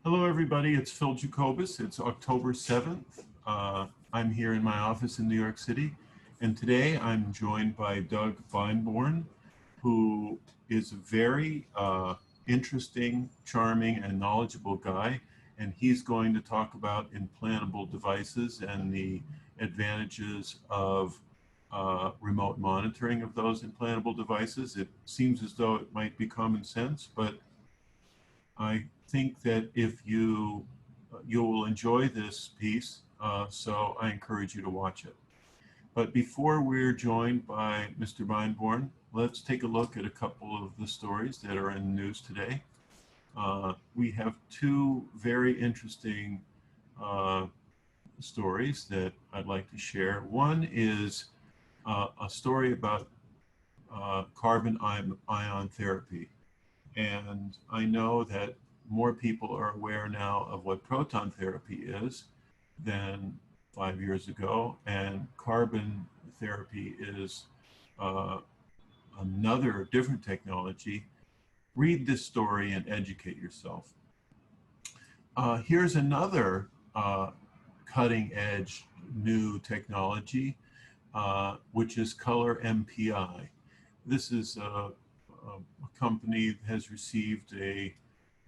Hello, everybody. It's Phil Jacobus. It's October 7th. I'm here in my office in New York City, and today I'm joined by Doug Beinborn, who is a very interesting, charming, and knowledgeable guy, and he's going to talk about implantable devices and the advantages of remote monitoring of those implantable devices. It seems as though it might be common sense, but I think that if you will enjoy this piece, so I encourage you to watch it. But before we're joined by Mr. Beinborn, let's take a look at a couple of the stories that are in the news today. We have two very interesting stories that I'd like to share. One is a story about carbon ion therapy. And I know that more people are aware now of what proton therapy is than 5 years ago. And carbon therapy is another different technology. Read this story and educate yourself. Here's another cutting edge new technology, which is color MPI. This is a company that has received a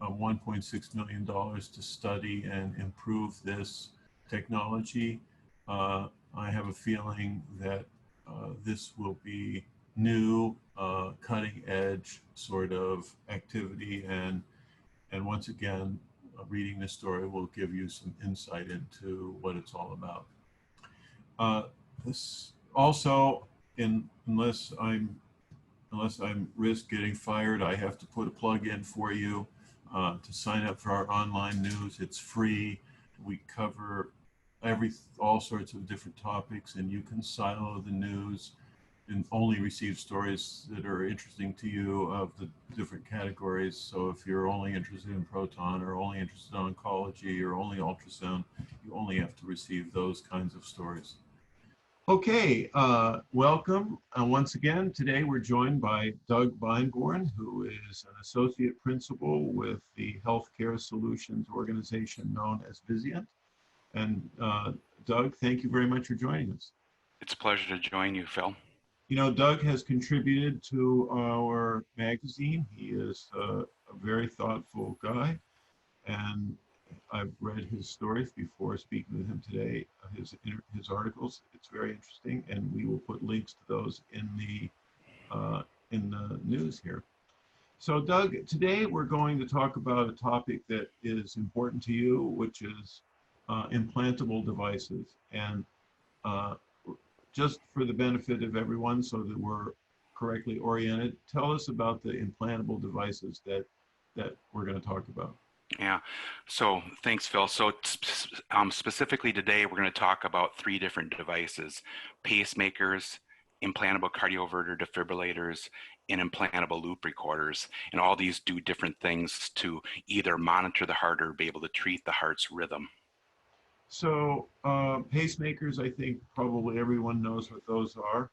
$1.6 million to study and improve this technology. I have a feeling that this will be new, cutting edge sort of activity, and once again, reading this story will give you some insight into what it's all about. This also, unless I'm risk getting fired, I have to put a plug in for you to sign up for our online news. It's free. We cover all sorts of different topics, and you can silo the news and only receive stories that are interesting to you of the different categories. So if you're only interested in proton or only interested in oncology or only ultrasound, you only have to receive those kinds of stories. Okay, welcome. Once again, today we're joined by Doug Beinborn, who is an associate principal with the healthcare solutions organization known as Vizient. And Doug, thank you very much for joining us. It's a pleasure to join you, Phil. You know, Doug has contributed to our magazine. He is a very thoughtful guy, and I've read his stories before speaking with him today, his articles. It's very interesting, and we will put links to those in the news here. So Doug, today we're going to talk about a topic that is important to you, which is implantable devices. And just for the benefit of everyone so that we're correctly oriented, tell us about the implantable devices that we're going to talk about. Yeah, so thanks, Phil. So specifically today, we're going to talk about three different devices: pacemakers, implantable cardioverter defibrillators, and implantable loop recorders. And all these do different things to either monitor the heart or be able to treat the heart's rhythm. So pacemakers, I think probably everyone knows what those are.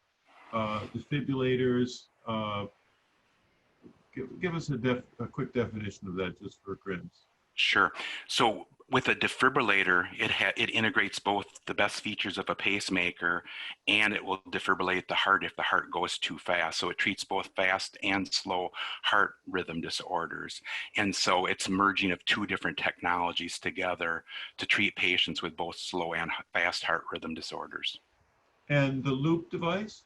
Defibrillators, give us a quick definition of that just for grins. Sure. So with a defibrillator, it integrates both the best features of a pacemaker, and it will defibrillate the heart if the heart goes too fast. So it treats both fast and slow heart rhythm disorders. And so it's merging of two different technologies together to treat patients with both slow and fast heart rhythm disorders. And the loop device?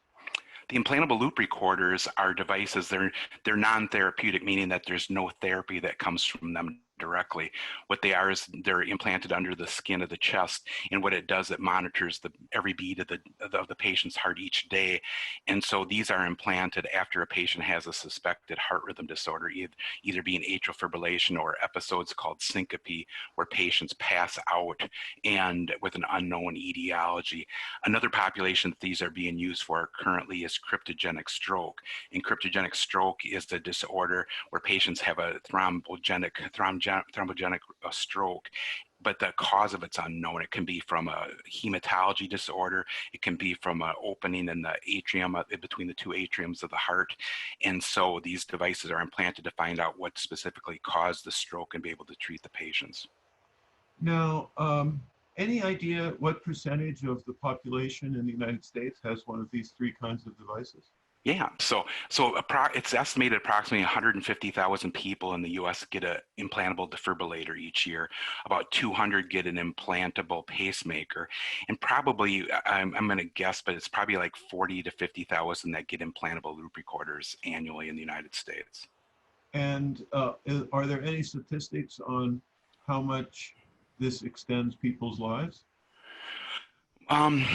The implantable loop recorders are devices, they're non-therapeutic, meaning that there's no therapy that comes from them directly. What they are is they're implanted under the skin of the chest, and what it does, it monitors every beat of the patient's heart each day. And so these are implanted after a patient has a suspected heart rhythm disorder, either being atrial fibrillation or episodes called syncope, where patients pass out and with an unknown etiology. Another population that these are being used for currently is cryptogenic stroke. And cryptogenic stroke is the disorder where patients have a thrombogenic stroke but the cause of it's unknown. It can be from a hematology disorder. It can be from an opening in the atrium, between the two atriums of the heart. And so these devices are implanted to find out what specifically caused the stroke and be able to treat the patients. Now, any idea what percentage of the population in the United States has one of these three kinds of devices? Yeah, so it's estimated approximately 150,000 people in the U.S. get an implantable defibrillator each year. About 200 get an implantable pacemaker, and probably I'm going to guess, but it's probably like 40 to 50,000 that get implantable loop recorders annually in the United States. And are there any statistics on how much this extends people's lives? Um,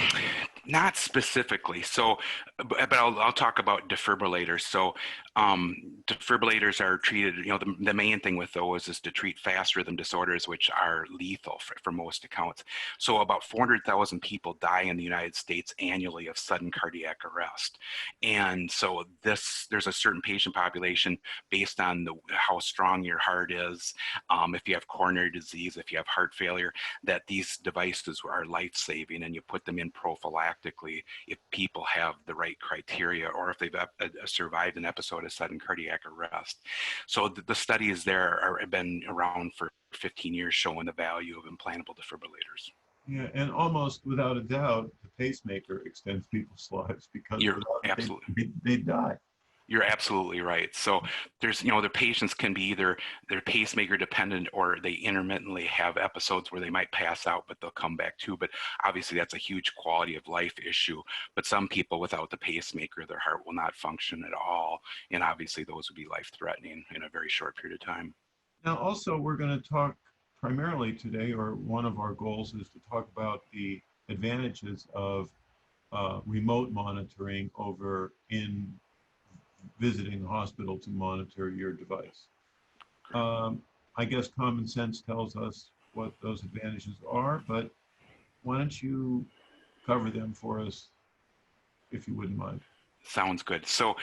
Not specifically. So, but I'll talk about defibrillators. So, defibrillators are treated, the main thing with those is to treat fast rhythm disorders, which are lethal for most accounts. So about 400,000 people die in the United States annually of sudden cardiac arrest. And so there's a certain patient population based on how strong your heart is, if you have coronary disease, if you have heart failure, that these devices are life-saving, and you put them in prophylactically if people have the right criteria or if they've survived an episode of sudden cardiac arrest. So the studies there have been around for 15 years showing the value of implantable defibrillators. Yeah, and almost without a doubt, the pacemaker extends people's lives because they die. You're absolutely right. So there's, the patients can be either they're pacemaker dependent or they intermittently have episodes where they might pass out, but they'll come back too. But obviously that's a huge quality of life issue. But some people without the pacemaker, their heart will not function at all. And obviously those would be life threatening in a very short period of time. Now, also, we're going to talk primarily today, or one of our goals is to talk about the advantages of remote monitoring over in visiting the hospital to monitor your device. I guess common sense tells us what those advantages are, but why don't you cover them for us, if you wouldn't mind? Sounds good. So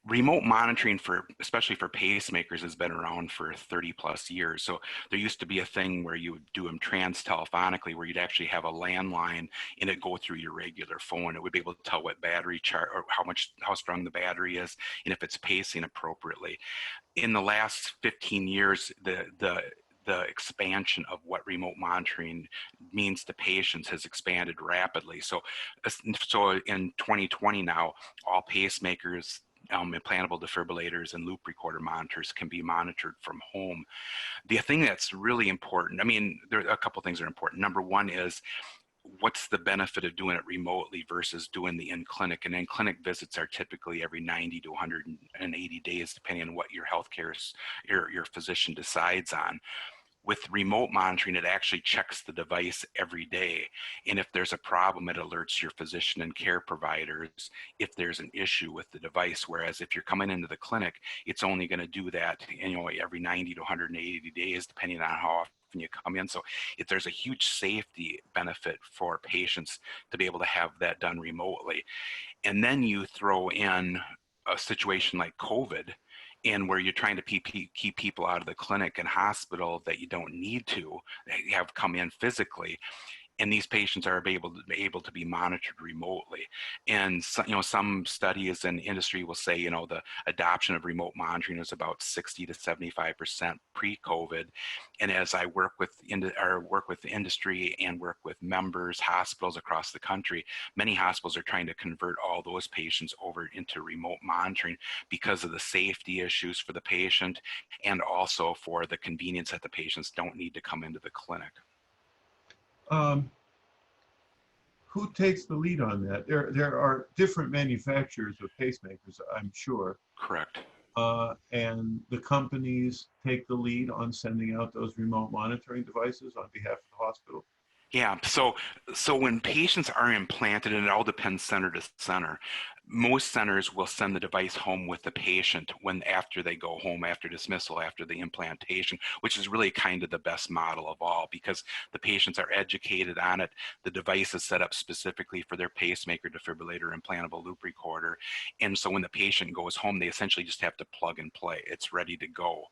remote monitoring especially for pacemakers has been around for 30 plus years. So there used to be a thing where you would do them telephonically, where you'd actually have a landline and it go through your regular phone. It would be able to tell what battery charge or how strong the battery is and if it's pacing appropriately. In the last 15 years, the expansion of what remote monitoring means to patients has expanded rapidly. So in 2020 now, all pacemakers, implantable defibrillators, and loop recorder monitors can be monitored from home. The thing that's really important, there are a couple things that are important. Number one is, what's the benefit of doing it remotely versus doing the in-clinic? And in-clinic visits are typically every 90 to 180 days, depending on what your your physician decides on. With remote monitoring, it actually checks the device every day. And if there's a problem, it alerts your physician and care providers if there's an issue with the device. Whereas if you're coming into the clinic, it's only going to do that every 90 to 180 days, depending on how often you come in. So if there's a huge safety benefit for patients to be able to have that done remotely. And then you throw in a situation like COVID, and where you're trying to keep people out of the clinic and hospital that you don't need to have come in physically. And these patients are able to be monitored remotely. And some studies in the industry will say, the adoption of remote monitoring is about 60 to 75% pre-COVID. And as I work with the industry and work with members, hospitals across the country, many hospitals are trying to convert all those patients over into remote monitoring because of the safety issues for the patient and also for the convenience that the patients don't need to come into the clinic. Who takes the lead on that? There are different manufacturers of pacemakers, I'm sure. Correct. And the companies take the lead on sending out those remote monitoring devices on behalf of the hospital. Yeah, so when patients are implanted, and it all depends center to center, Most centers will send the device home with the patient when after they go home, after dismissal, after the implantation, which is really kind of the best model of all because the patients are educated on it. The device is set up specifically for their pacemaker, defibrillator, implantable loop recorder. And so when the patient goes home, they essentially just have to plug and play. It's ready to go.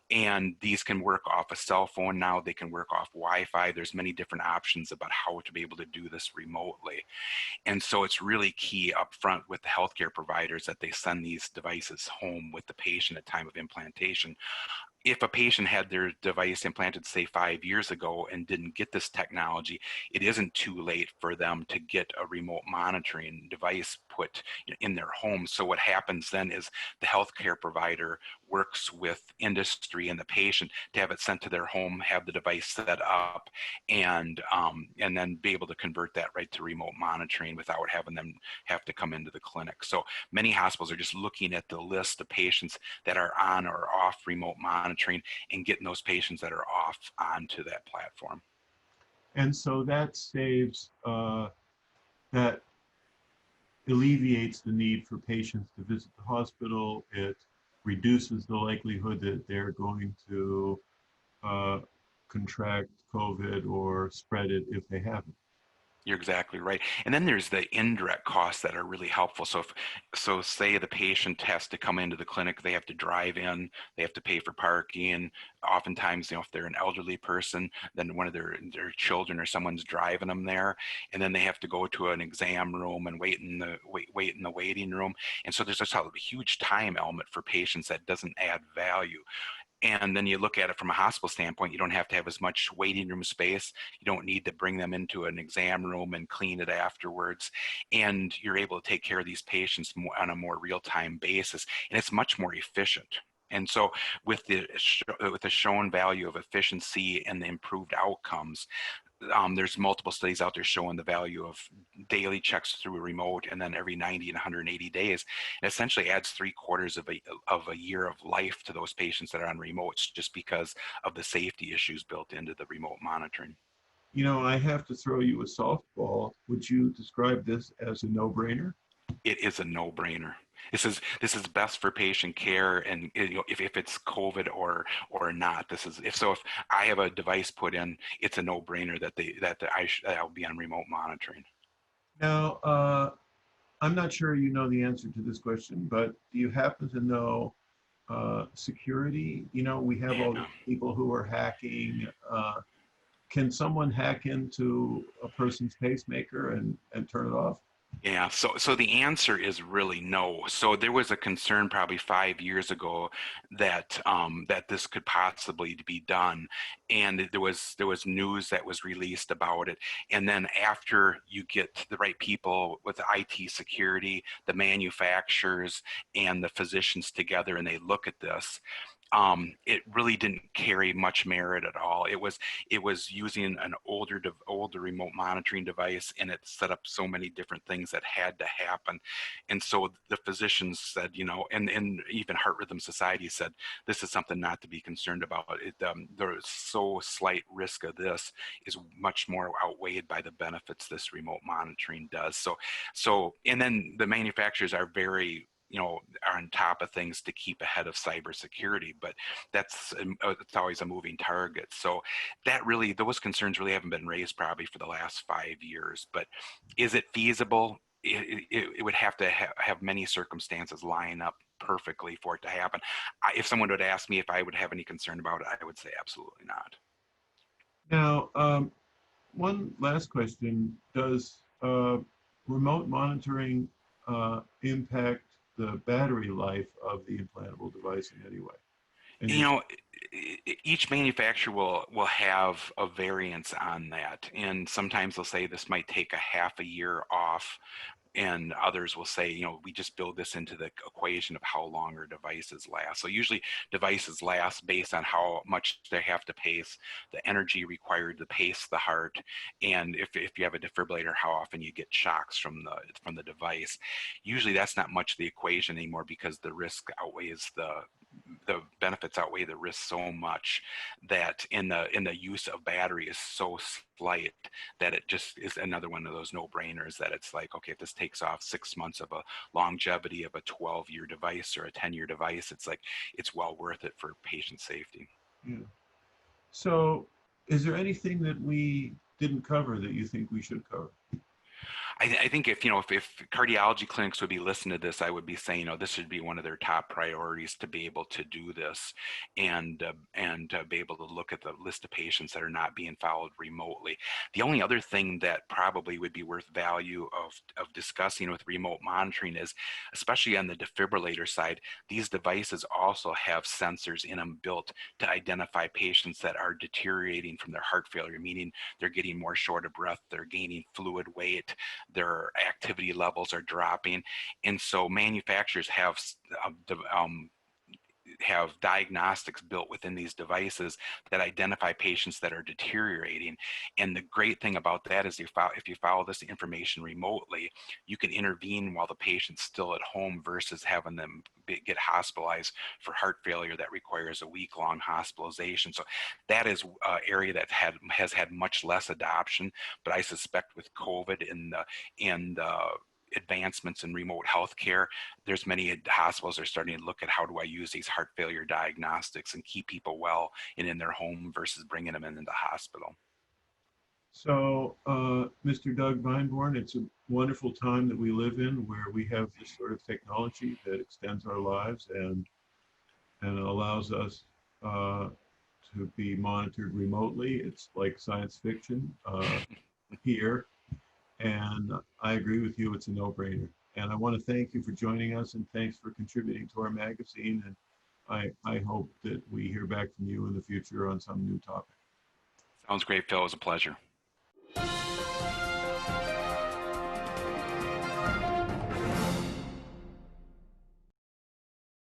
And these can work off a cell phone now. They can work off Wi-Fi. There's many different options about how to be able to do this remotely. And so it's really key up front with the healthcare providers that they send these devices home with the patient at time of implantation. If a patient had their device implanted, say 5 years ago and didn't get this technology, it isn't too late for them to get a remote monitoring device put in their home. So what happens then is the healthcare provider works with industry and the patient to have it sent to their home, have the device set up, and then be able to convert that right to remote monitoring without having them have to come into the clinic. So many hospitals are just looking at the list of patients that are on or off remote monitoring and getting those patients that are off onto that platform. And so that saves, that alleviates the need for patients to visit the hospital. It reduces the likelihood that they're going to contract COVID or spread it if they haven't. You're exactly right. And then there's the indirect costs that are really helpful. So say the patient has to come into the clinic, they have to drive in, they have to pay for parking. Oftentimes, if they're an elderly person, then one of their children or someone's driving them there, and then they have to go to an exam room and wait in the waiting room. And so there's just a huge time element for patients that doesn't add value. And then you look at it from a hospital standpoint, you don't have to have as much waiting room space. You don't need to bring them into an exam room and clean it afterwards. And you're able to take care of these patients on a more real-time basis. And it's much more efficient. And so with the shown value of efficiency and the improved outcomes, there's multiple studies out there showing the value of daily checks through a remote and then every 90 and 180 days. It essentially adds 3/4 of a year of life to those patients that are on remotes just because of the safety issues built into the remote monitoring. I have to throw you a softball. Would you describe this as a no-brainer? It is a no-brainer. This is best for patient care, and if it's COVID or not, if I have a device put in, it's a no-brainer that I'll be on remote monitoring. Now, I'm not sure you know the answer to this question, but do you happen to know security? We have all these people who are hacking. Can someone hack into a person's pacemaker and turn it off? Yeah, so the answer is really no. So there was a concern probably 5 years ago that that this could possibly be done, and there was news that was released about it. And then after you get the right people with the IT security, the manufacturers, and the physicians together, and they look at this, it really didn't carry much merit at all. It was using an older remote monitoring device, and it set up so many different things that had to happen. And so the physicians said, and even Heart Rhythm Society said, this is something not to be concerned about. The so slight risk of this is much more outweighed by the benefits this remote monitoring does. So and then the manufacturers are very are on top of things to keep ahead of cybersecurity, but it's always a moving target. So those concerns really haven't been raised probably for the last 5 years. But is it feasible? It would have to have many circumstances line up perfectly for it to happen. If someone would ask me if I would have any concern about it, I would say absolutely not. Now, one last question. Does remote monitoring impact the battery life of the implantable device in any way? Each manufacturer will have a variance on that, and sometimes they'll say this might take a half a year off, and others will say, we just build this into the equation of how long our devices last. So usually devices last based on how much they have to pace, the energy required to pace the heart, and if you have a defibrillator, how often you get shocks from the device. Usually that's not much of the equation anymore because the risk outweighs the benefits outweigh the risks so much that in the use of battery is so slight that it just is another one of those no-brainers that it's like, okay, if this takes off 6 months of a longevity of a 12-year device or a 10-year device, it's like it's well worth it for patient safety. Yeah. So, is there anything that we didn't cover that you think we should cover? I think if, if cardiology clinics would be listening to this, I would be saying, this should be one of their top priorities to be able to do this and be able to look at the list of patients that are not being followed remotely. The only other thing that probably would be worth value of discussing with remote monitoring is, especially on the defibrillator side, these devices also have sensors in them built to identify patients that are deteriorating from their heart failure, meaning they're getting more short of breath, they're gaining fluid weight, their activity levels are dropping. And so manufacturers have diagnostics built within these devices that identify patients that are deteriorating. And the great thing about that is if you follow this information remotely, you can intervene while the patient's still at home versus having them get hospitalized for heart failure that requires a week-long hospitalization. So that is an area that has had much less adoption, but I suspect with COVID and the advancements in remote healthcare, there's many hospitals are starting to look at how do I use these heart failure diagnostics and keep people well and in their home versus bringing them into the hospital. So, Mr. Doug Beinborn, it's a wonderful time that we live in where we have this sort of technology that extends our lives and allows us to be monitored remotely. It's like science fiction here. And I agree with you, it's a no-brainer. And I want to thank you for joining us, and thanks for contributing to our magazine. And I hope that we hear back from you in the future on some new topic. Sounds great, Phil. It was a pleasure.